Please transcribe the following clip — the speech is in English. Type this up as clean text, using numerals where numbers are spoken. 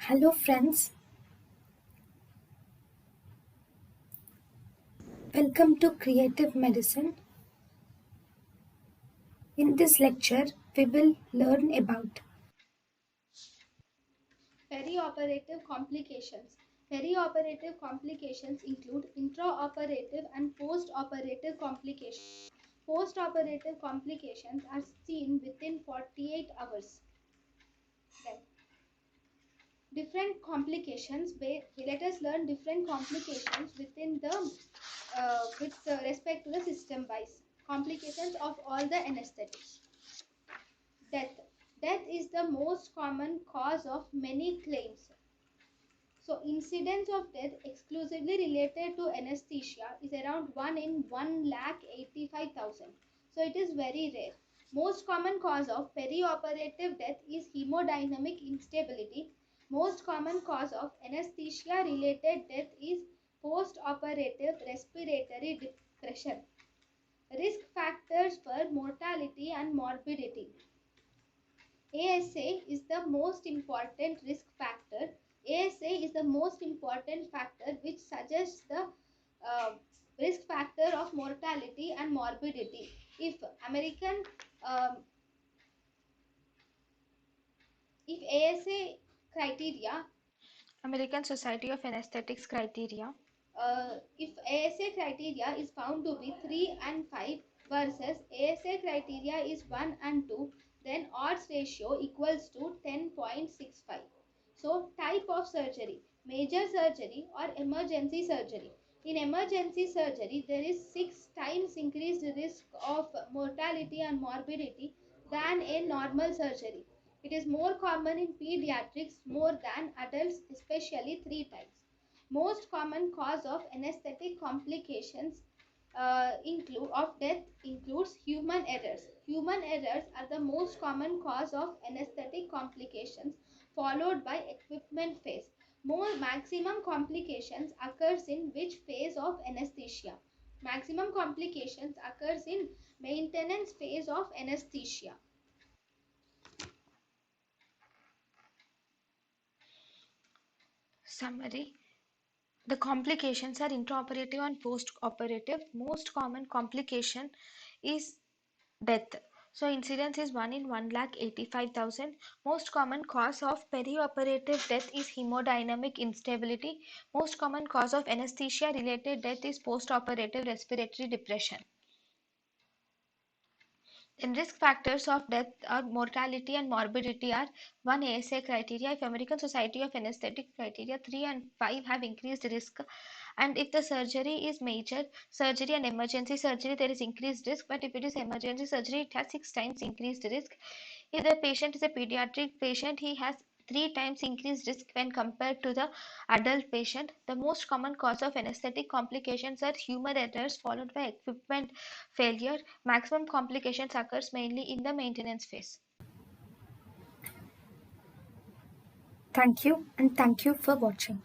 Hello friends, welcome to Creative Medicine. In this lecture, we will learn about Perioperative complications. Perioperative complications include intraoperative and postoperative complications. Postoperative complications are seen within 48 hours. Then, different complications. Let us learn different complications within the with respect to the system wise. Complications of all the anesthetics. Death. Death is the most common cause of many claims. So incidence of death exclusively related to anesthesia is around 1 in 1,85,000. So it is very rare. Most common cause of perioperative death is hemodynamic instability. Most common cause of anesthesia related death is post-operative respiratory depression. Risk factors for mortality and morbidity. ASA is the most important risk factor. ASA is the most important factor which suggests the uh, risk factor of mortality and morbidity. If American, um, if ASA criteria, American Society of Anesthetics criteria. if ASA criteria is found to be 3 and 5 versus ASA criteria is 1 and 2, then odds ratio equals to 10.65. So type of surgery, major surgery or emergency surgery. In emergency surgery, there is 6 times increased risk of mortality and morbidity than in normal surgery. It is more common in pediatrics more than adults, especially 3 times. Most common cause of anesthetic complications of death includes human errors. Human errors are the most common cause of anesthetic complications, followed by equipment phase. More maximum complications occurs in which phase of anesthesia? Maximum complications occurs in maintenance phase of anesthesia. Summary. The complications are intraoperative and postoperative. Most common complication is death. So incidence is 1 in 1,85,000. Most common cause of perioperative death is hemodynamic instability. Most common cause of anesthesia related death is postoperative respiratory depression. And risk factors of death or mortality and morbidity are 1 ASA criteria. If American Society of Anesthetic criteria 3 and 5 have increased risk, and if the surgery is major surgery and emergency surgery, there is increased risk, but if it is emergency surgery, it has 6 times increased risk. If the patient is a pediatric patient, he has 3 times increased risk when compared to the adult patient. The most common cause of anesthetic complications are human errors followed by equipment failure. Maximum complications occurs mainly in the maintenance phase. thank you and thank you for watching.